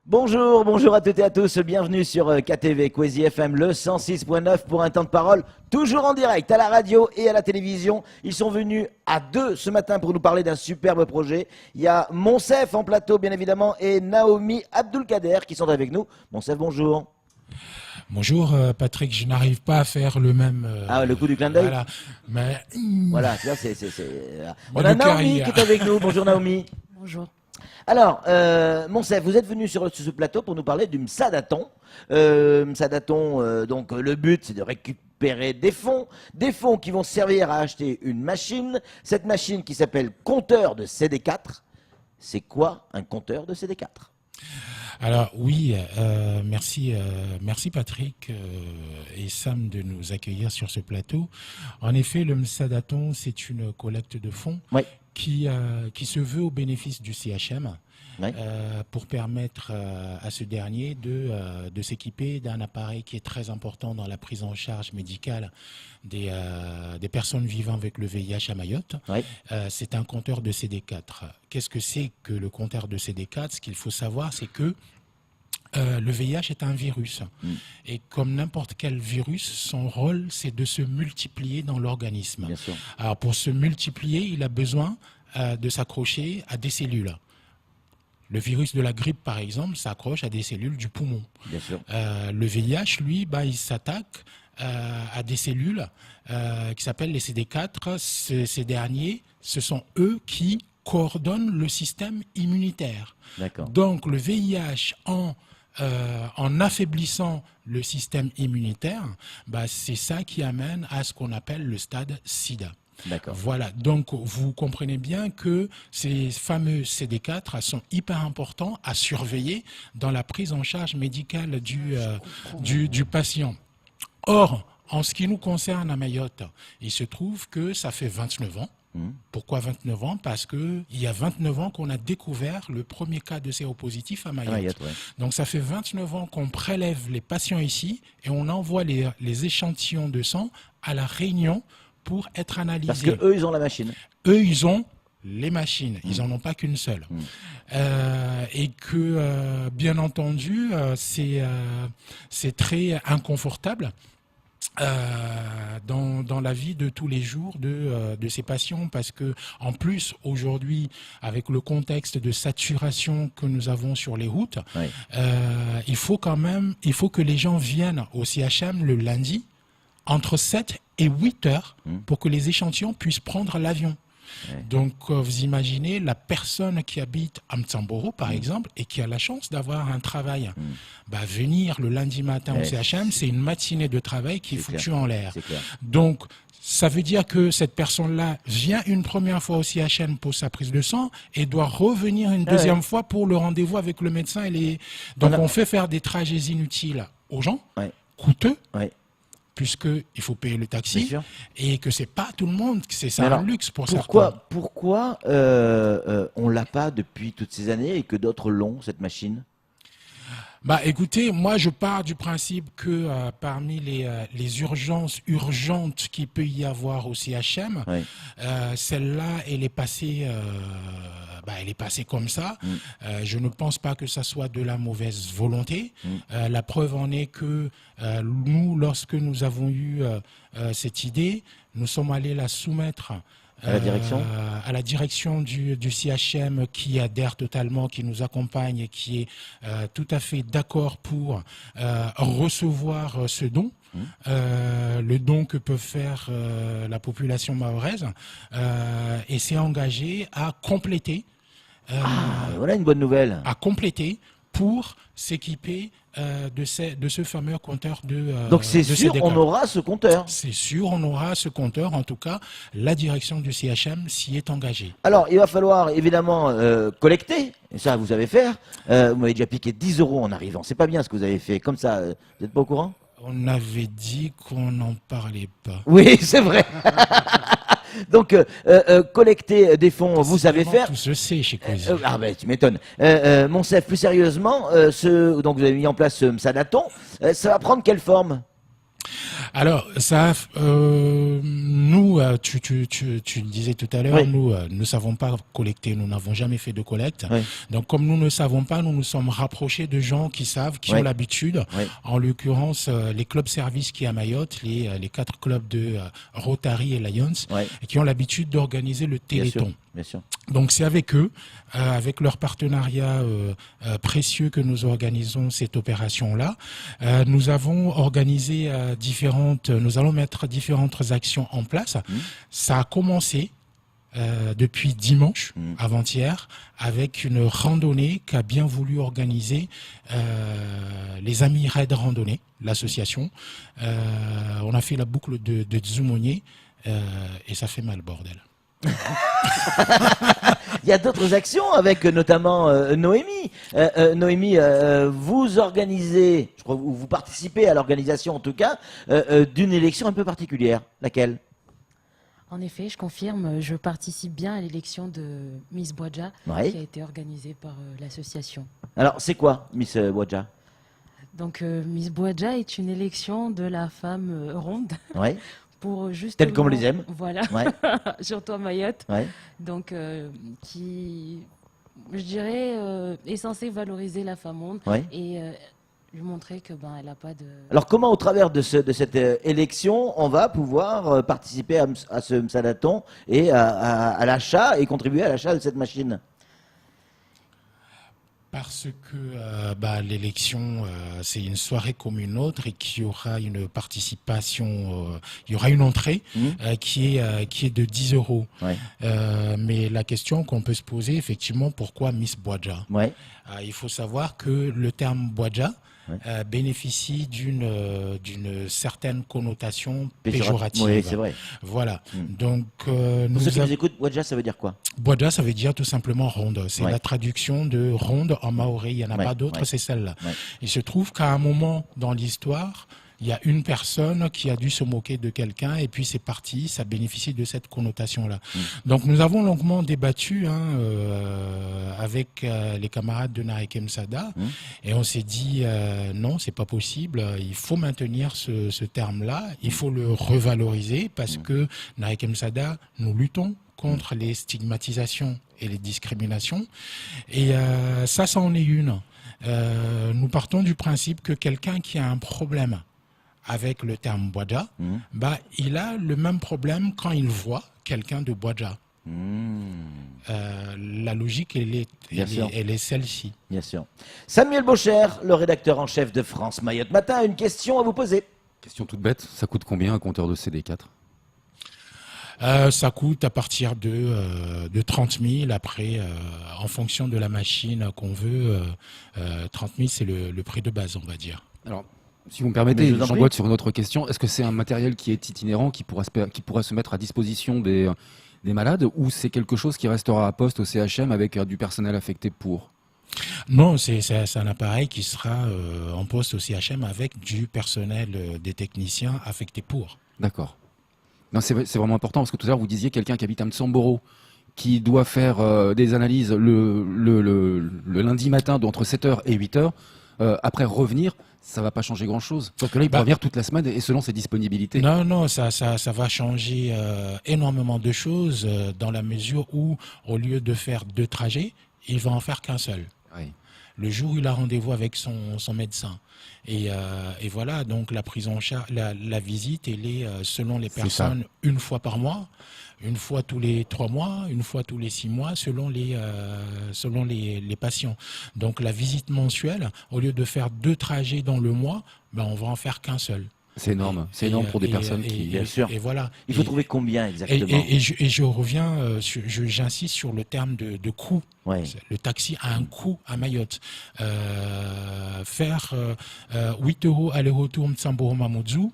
Bonjour, bonjour à toutes et à tous, bienvenue sur KTV, Kwezi FM, le 106.9 pour un temps de parole, toujours en direct à la radio et à la télévision. Ils sont venus à deux ce matin pour nous parler d'un superbe projet. Il y a Monsef en plateau bien évidemment et Naomi Abdulkader qui sont avec nous. Monsef, bonjour. Bonjour Patrick, je n'arrive pas à faire le même... le coup du clin d'œil. Voilà, mais... Voilà, c'est... On a Naomi qui est avec nous, bonjour Naomi. Bonjour. Alors, Monsef, vous êtes venu sur ce plateau pour nous parler du Msadathon. Msadathon, donc le but c'est de récupérer des fonds qui vont servir à acheter une machine. Cette machine qui s'appelle compteur de CD4. C'est quoi un compteur de CD4 ? Alors oui, merci Patrick et Sam de nous accueillir sur ce plateau. En effet, le Msadathon, c'est une collecte de fonds qui se veut au bénéfice du CHM pour permettre à ce dernier de s'équiper d'un appareil qui est très important dans la prise en charge médicale des personnes vivant avec le VIH à Mayotte. C'est un compteur de CD4. Qu'est-ce que c'est que le compteur de CD4 ? Ce qu'il faut savoir, c'est que le VIH est un virus. Et comme n'importe quel virus, son rôle, c'est de se multiplier dans l'organisme. Alors pour se multiplier, il a besoin de s'accrocher à des cellules. Le virus de la grippe, par exemple, s'accroche à des cellules du poumon. Le VIH, lui, il s'attaque à des cellules qui s'appellent les CD4. Ces derniers, ce sont eux qui coordonnent le système immunitaire. Donc le VIH, en affaiblissant le système immunitaire, c'est ça qui amène à ce qu'on appelle le stade SIDA. Voilà, donc vous comprenez bien que ces fameux CD4 sont hyper importants à surveiller dans la prise en charge médicale du patient. Or, en ce qui nous concerne à Mayotte, il se trouve que ça fait 29 ans. Pourquoi 29 ans ? Parce qu'il y a 29 ans qu'on a découvert le premier cas de séropositif à Mayotte. Donc ça fait 29 ans qu'on prélève les patients ici et on envoie les échantillons de sang à la Réunion pour être analysés. Parce qu'eux, ils ont la machine. Eux, ils ont les machines. Ils n'en ont pas qu'une seule. Et que, bien entendu, c'est très inconfortable. Dans la vie de tous les jours de ces patients, parce que en plus aujourd'hui avec le contexte de saturation que nous avons sur les routes, il faut que les gens viennent au CHM le lundi entre 7 et 8 heures pour que les échantillons puissent prendre l'avion. Donc vous imaginez la personne qui habite à Mtsamboro par exemple et qui a la chance d'avoir un travail, venir le lundi matin au CHM, c'est une matinée de travail qui est foutue en l'air. Donc ça veut dire que cette personne-là vient une première fois au CHM pour sa prise de sang et doit revenir une deuxième fois pour le rendez-vous avec le médecin. Donc on fait faire des trajets inutiles aux gens, coûteux. Puisqu'il faut payer le taxi et que c'est pas tout le monde, c'est un luxe pour certains. Pourquoi on l'a pas depuis toutes ces années et que d'autres l'ont, cette machine ? Écoutez, moi je pars du principe que parmi les urgences urgentes qu'il peut y avoir au CHM, celle-là, elle est passée comme ça. Je ne pense pas que ça soit de la mauvaise volonté. La preuve en est que nous, lorsque nous avons eu cette idée, nous sommes allés la soumettre à la direction du CHM qui adhère totalement, qui nous accompagne et qui est tout à fait d'accord pour recevoir ce don. Le don que peut faire la population mahoraise et s'est engagé à compléter voilà une bonne nouvelle. À compléter pour s'équiper de ce fameux compteur de Donc c'est de sûr, CD4. on aura ce compteur. C'est sûr, on aura ce compteur. En tout cas, la direction du CHM s'y est engagée. Alors, il va falloir évidemment collecter. Et ça, vous savez faire. Vous m'avez déjà piqué 10 € en arrivant. C'est pas bien ce que vous avez fait. Comme ça, vous n'êtes pas au courant ? On avait dit qu'on n'en parlait pas. Oui, c'est vrai. Donc, collecter des fonds, vous savez faire. Tout se sait chez Kwezi. Tu m'étonnes. Monsef, plus sérieusement, donc vous avez mis en place ce Msadathon. Ça va prendre quelle forme ? Alors, ça, nous, tu le disais tout à l'heure, oui. nous ne savons pas collecter, nous n'avons jamais fait de collecte. Oui. Donc, comme nous ne savons pas, nous nous sommes rapprochés de gens qui savent, qui oui. ont l'habitude. Oui. En l'occurrence, les clubs services qui à Mayotte, les 4 clubs de Rotary et Lions, oui. qui ont l'habitude d'organiser le Téléthon. Bien sûr. Donc c'est avec eux, avec leur partenariat précieux que nous organisons cette opération-là. Nous avons organisé nous allons mettre différentes actions en place. Ça a commencé depuis dimanche, avant-hier, avec une randonnée qu'a bien voulu organiser les Amis Raid Randonnée, l'association. On a fait la boucle de Dzumonier et ça fait mal, bordel. Il y a d'autres actions avec notamment Noémie. Noémie, vous organisez, je crois, vous participez à l'organisation en tout cas, d'une élection un peu particulière. Laquelle ? En effet, je confirme, je participe bien à l'élection de Miss Bouadja, oui. qui a été organisée par l'association. Alors, c'est quoi Miss Bouadja ? Donc, Miss Bouadja est une élection de la femme ronde. Oui. Pour justement, telle qu'on les aime. Voilà, ouais. surtout à Mayotte. Ouais. Donc, qui, je dirais, est censé valoriser la femme ronde et lui montrer que elle n'a pas de. Alors, comment, au travers de cette élection, on va pouvoir participer à ce Msadaton et à l'achat et contribuer à l'achat de cette machine ? Parce que l'élection, c'est une soirée comme une autre et qu'il y aura une participation, il y aura une entrée qui est de 10 €. Ouais. Mais la question qu'on peut se poser, effectivement, pourquoi Miss Bouadja ? Ouais. Il faut savoir que le terme Bouadja bénéficie d'une certaine connotation péjorative. Oui, c'est vrai. Voilà. Donc, pour ceux qui nous écoutent, Bouadja, ça veut dire quoi ? Bouadja, ça veut dire tout simplement ronde. C'est la traduction de ronde en maoré. Il n'y en a pas d'autre, c'est celle-là. Il se trouve qu'à un moment dans l'histoire, il y a une personne qui a dû se moquer de quelqu'un et puis c'est parti, ça bénéficie de cette connotation-là. Donc nous avons longuement débattu avec les camarades de Narek Msada et on s'est dit non, c'est pas possible, il faut maintenir ce terme-là, il faut le revaloriser parce que Narek Msada, nous luttons contre les stigmatisations et les discriminations et ça en est une. Nous partons du principe que quelqu'un qui a un problème avec le terme Bouadja, il a le même problème quand il voit quelqu'un de Bouadja. La logique, elle est celle-ci. Bien sûr. Samuel Baucher, le rédacteur en chef de France Mayotte Matin, a une question à vous poser. Question toute bête, ça coûte combien un compteur de CD4 ? Ça coûte à partir de 30 000. Après, en fonction de la machine qu'on veut, 30 000, c'est le prix de base, on va dire. Alors, si vous me permettez, j'emboîte sur une autre question. Est-ce que c'est un matériel qui est itinérant, qui pourra se mettre à disposition des malades, ou c'est quelque chose qui restera à poste au CHM avec du personnel affecté pour ? Non, c'est un appareil qui sera en poste au CHM avec du personnel des techniciens affectés pour. D'accord. Non, c'est vraiment important parce que tout à l'heure vous disiez quelqu'un qui habite à Mtsamboro qui doit faire des analyses le lundi matin entre 7h et 8h, après revenir, ça va pas changer grand-chose. Sauf que là, il peut revenir toute la semaine et selon ses disponibilités. Non, ça va changer énormément de choses dans la mesure où, au lieu de faire 2 trajets, il va en faire qu'un seul. Oui. Le jour où il a rendez-vous avec son médecin. Et voilà, donc la prise en charge, la visite, elle est selon les personnes une fois par mois, une fois tous les 3 mois, une fois tous les 6 mois, selon les patients. Donc la visite mensuelle, au lieu de faire 2 trajets dans le mois, on va en faire qu'un seul. C'est énorme, c'est énorme pour des personnes qui... Bien sûr. Et voilà. Il faut trouver combien exactement ? Et je reviens, j'insiste sur le terme de coût. Ouais. Le taxi a un coût à Mayotte. Faire 8 € aller-retour Mtsamboro-Mamoudzou,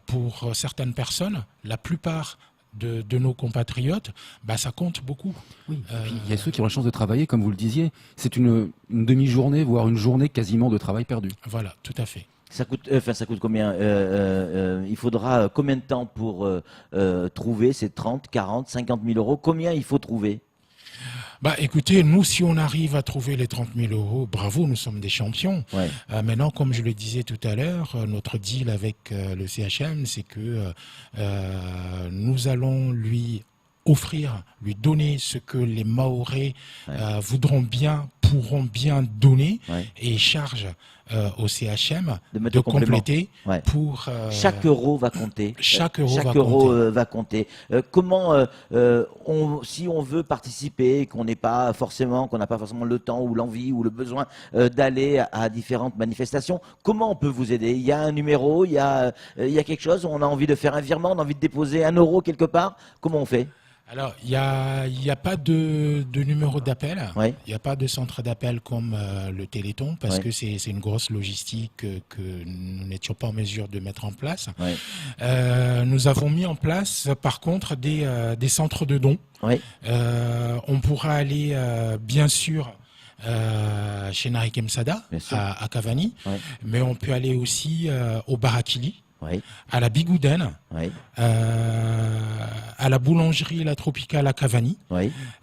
pour certaines personnes, la plupart de nos compatriotes, ça compte beaucoup. Oui. Puis, il y a ceux qui ont la chance de travailler, comme vous le disiez. C'est une demi-journée, voire une journée quasiment de travail perdu. Voilà, tout à fait. Ça coûte combien ? Il faudra combien de temps pour trouver ces 30, 40, 50 000 euros ? Combien il faut trouver ? Écoutez, nous, si on arrive à trouver les 30 000 euros, bravo, nous sommes des champions. Ouais. Maintenant, comme je le disais tout à l'heure, notre deal avec le CHM, c'est que nous allons lui donner ce que les Mahorais pourront bien donner, et charge au CHM de compléter pour... chaque euro va compter. Chaque euro va compter. Comment, si on veut participer, qu'on n'a pas forcément le temps ou l'envie ou le besoin d'aller à différentes manifestations, comment on peut vous aider? Il y a un numéro, il y a quelque chose, on a envie de faire un virement, on a envie de déposer 1 euro quelque part, comment on fait? Alors, il y a pas de numéro d'appel, il n'y a pas de centre d'appel comme le Téléthon, parce que c'est une grosse logistique que nous n'étions pas en mesure de mettre en place. Nous avons mis en place, par contre, des centres de dons. On pourra aller, bien sûr, chez Narikem Sada, à Cavani, mais on peut aller aussi au Barakili. À la Bigouden, à la boulangerie La Tropicale à Cavani,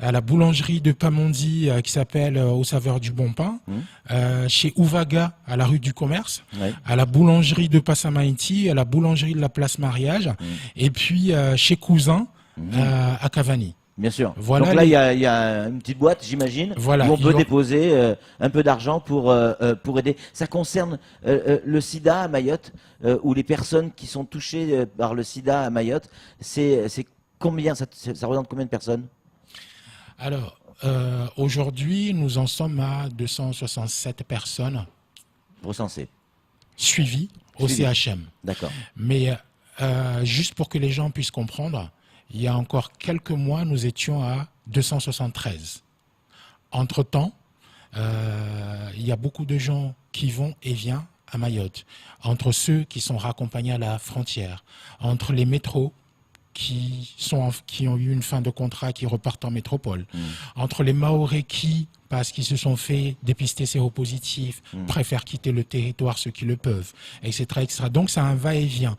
à la boulangerie de Pamondi qui s'appelle Aux Saveurs du Bon Pain, chez Ouvaga à la rue du Commerce, à la boulangerie de Passamaïti, à la boulangerie de la Place Mariage, et puis chez Cousin à Cavani. Bien sûr. Voilà. Donc là, il y a une petite boîte, j'imagine, où on peut déposer un peu d'argent pour aider. Ça concerne le sida à Mayotte, ou les personnes qui sont touchées par le sida à Mayotte. C'est combien, ça représente combien de personnes? Alors, aujourd'hui, nous en sommes à 267 personnes recensées, suivies au CHM. D'accord. Mais juste pour que les gens puissent comprendre, il y a encore quelques mois, nous étions à 273. Entre-temps, il y a beaucoup de gens qui vont et viennent à Mayotte. Entre ceux qui sont raccompagnés à la frontière, entre les métros qui ont eu une fin de contrat, qui repartent en métropole, entre les Mahorais qui, parce qu'ils se sont fait dépister séropositifs, préfèrent quitter le territoire, ceux qui le peuvent, etc., etc. Donc, c'est un va-et-vient.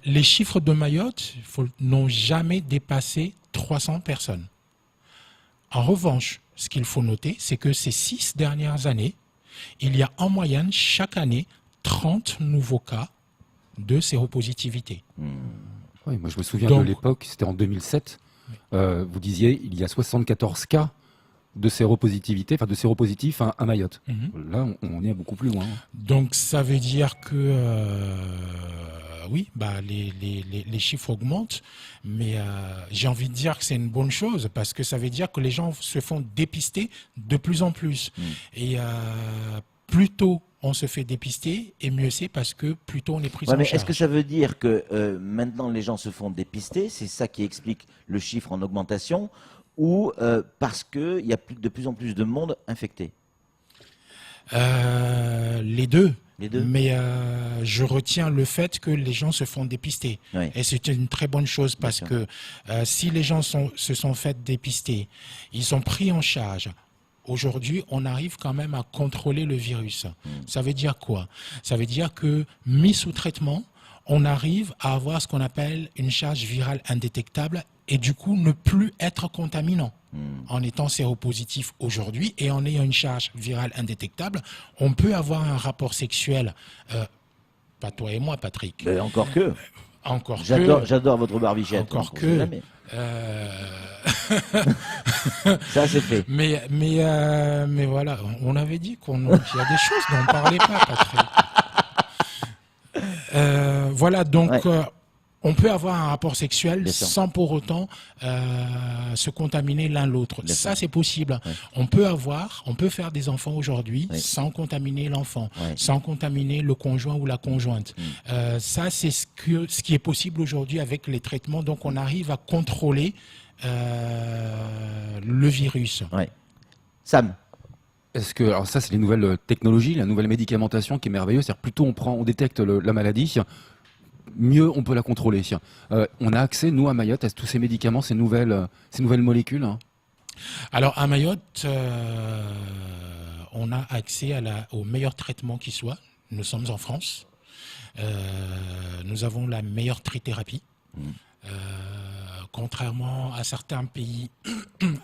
Les chiffres de Mayotte n'ont jamais dépassé 300 personnes. En revanche, ce qu'il faut noter, c'est que ces 6 dernières années, il y a en moyenne, chaque année, 30 nouveaux cas de séropositivité. Oui, moi je me souviens de l'époque, c'était en 2007, vous disiez il y a 74 cas de séropositivité, enfin de séropositifs à Mayotte. Là, on est beaucoup plus loin. Donc ça veut dire que oui, les chiffres augmentent, mais j'ai envie de dire que c'est une bonne chose, parce que ça veut dire que les gens se font dépister de plus en plus. Et plus tôt on se fait dépister, et mieux c'est, parce que plus tôt on est pris en charge. Est-ce que ça veut dire que maintenant les gens se font dépister, c'est ça qui explique le chiffre en augmentation, ou parce qu'il y a de plus en plus de monde infecté? Les deux. Mais je retiens le fait que les gens se font dépister. Et c'est une très bonne chose, parce que si les gens se sont fait dépister, ils sont pris en charge. Aujourd'hui, on arrive quand même à contrôler le virus. Ça veut dire quoi? Ça veut dire que, mis sous traitement, on arrive à avoir ce qu'on appelle une charge virale indétectable, et du coup ne plus être contaminant. En étant séropositif aujourd'hui et en ayant une charge virale indétectable, on peut avoir un rapport sexuel, pas toi et moi, Patrick. Encore que. J'adore votre barbichette. Encore que. Ça c'est fait. Mais voilà, on avait dit qu'il y a des choses dont on ne parlait pas, Patrick. Voilà, donc on peut avoir un rapport sexuel sans pour autant se contaminer l'un l'autre. Ça, c'est possible. On peut faire des enfants aujourd'hui sans contaminer l'enfant, sans contaminer le conjoint ou la conjointe. Ça, c'est ce qui est possible aujourd'hui avec les traitements. Donc, on arrive à contrôler le virus. Sam. Est-ce que, alors ça, c'est les nouvelles technologies, la nouvelle médicamentation qui est merveilleuse. C'est-à-dire, plus tôt on détecte la maladie, mieux on peut la contrôler. On a accès, nous, à Mayotte, à tous ces médicaments, ces nouvelles molécules. Alors, à Mayotte, on a accès au meilleur traitement qui soit. Nous sommes en France. Nous avons la meilleure trithérapie contrairement à certains pays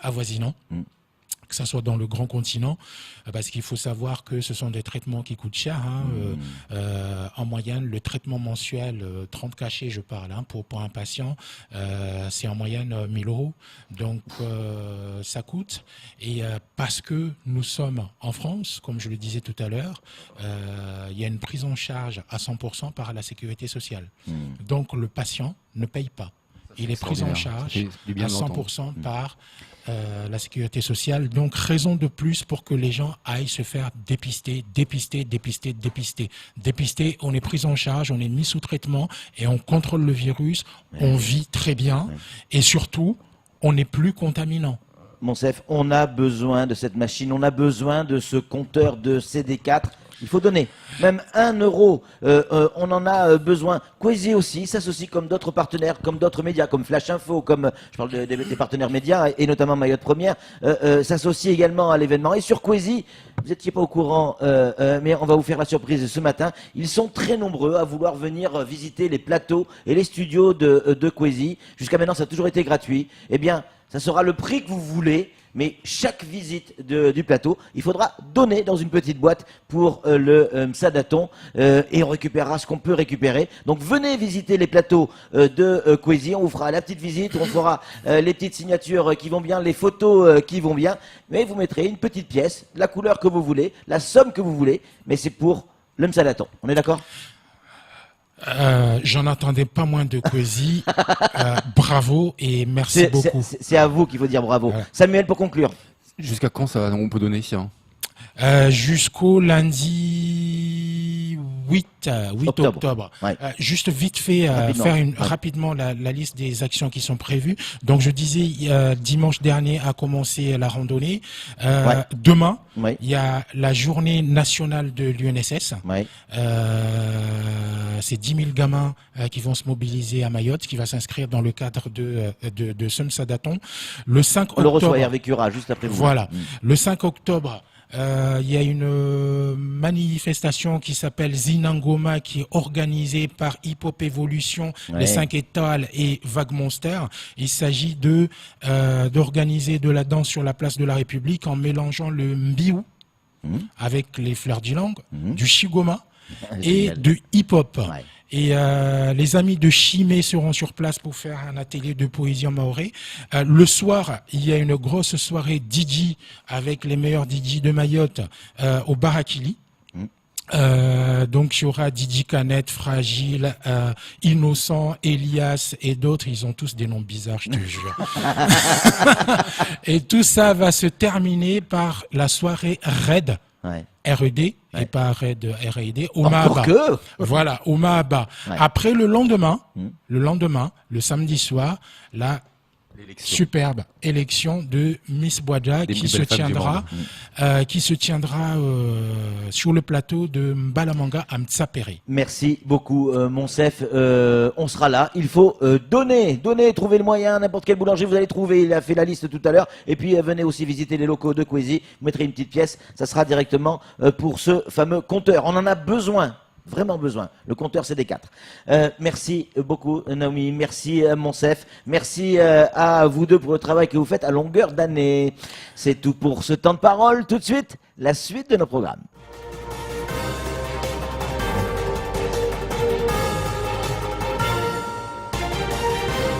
avoisinants. Que ce soit dans le grand continent, parce qu'il faut savoir que ce sont des traitements qui coûtent cher. En moyenne, le traitement mensuel, 30 cachets, je parle, pour un patient, c'est en moyenne 1 000 €. Donc, ça coûte. Et parce que nous sommes en France, comme je le disais tout à l'heure, il y a une prise en charge à 100% par la sécurité sociale. Donc, le patient ne paye pas. Il est pris en charge à 100% par la sécurité sociale. Donc, raison de plus pour que les gens aillent se faire dépister. Dépister, on est pris en charge, on est mis sous traitement et on contrôle le virus, on vit très bien et surtout, on n'est plus contaminant. Monsef, on a besoin de cette machine, on a besoin de ce compteur de CD4. Il faut donner, même 1 €, on en a besoin. Quasi aussi s'associe comme d'autres partenaires, comme d'autres médias, comme Flash Info, comme je parle des partenaires médias et notamment Mayotte Première, s'associe également à l'événement. Et sur Quasi, vous n'étiez pas au courant, mais on va vous faire la surprise ce matin. Ils sont très nombreux à vouloir venir visiter les plateaux et les studios de Quasi. Jusqu'à maintenant, ça a toujours été gratuit. Eh bien, ça sera le prix que vous voulez. Mais chaque visite du plateau, il faudra donner dans une petite boîte pour le Msadaton et on récupérera ce qu'on peut récupérer. Donc venez visiter les plateaux de Quasi, on vous fera la petite visite, on fera les petites signatures qui vont bien, les photos qui vont bien, mais vous mettrez une petite pièce, la couleur que vous voulez, la somme que vous voulez, mais c'est pour le Msadaton. On est d'accord ? J'en attendais pas moins de Quasi. Bravo et merci beaucoup. C'est à vous qu'il faut dire bravo. Samuel, pour conclure. Jusqu'à quand ça on peut donner Jusqu'au lundi 8 octobre. Ouais. Juste vite fait, faire rapidement la liste des actions qui sont prévues. Donc je disais, dimanche dernier a commencé la randonnée. Demain, il y a la journée nationale de l'UNSS. C'est 10 000 gamins qui vont se mobiliser à Mayotte, qui va s'inscrire dans le cadre de ce Msadaton. Le 5 octobre. On le reçoit Hervé Cura juste après vous. Voilà. Le 5 octobre. Il y a une manifestation qui s'appelle Zinangoma qui est organisée par Hip Hop Evolution, les 5 étoiles et Vague Monster. Il s'agit d'organiser de la danse sur la place de la République en mélangeant le mbiou avec les fleurs d'ylang, du shigoma et du hip-hop. Et les amis de Chimay seront sur place pour faire un atelier de poésie en maoré. Le soir, il y a une grosse soirée DJ avec les meilleurs DJ de Mayotte au Barakili. Donc il y aura Didi Canette, Fragile, Innocent, Elias et d'autres. Ils ont tous des noms bizarres, je te jure. Et tout ça va se terminer par la soirée Red. R.E.D. et pas R.E.D. au Mahaba. Voilà, au Mahaba. Après le lendemain, le samedi soir, la superbe élection de Miss Boadja qui se tiendra sur le plateau de Mbalamanga à Mtsapere. Merci beaucoup Monsef, on sera là, il faut donner, trouver le moyen, n'importe quel boulanger vous allez trouver, il a fait la liste tout à l'heure, et puis venez aussi visiter les locaux de Quasi, vous mettrez une petite pièce, ça sera directement pour ce fameux compteur, on en a besoin. Vraiment besoin. Le compteur CD4. Merci beaucoup Naomi, merci Monsef, merci à vous deux pour le travail que vous faites à longueur d'année. C'est tout pour ce temps de parole. Tout de suite, la suite de nos programmes.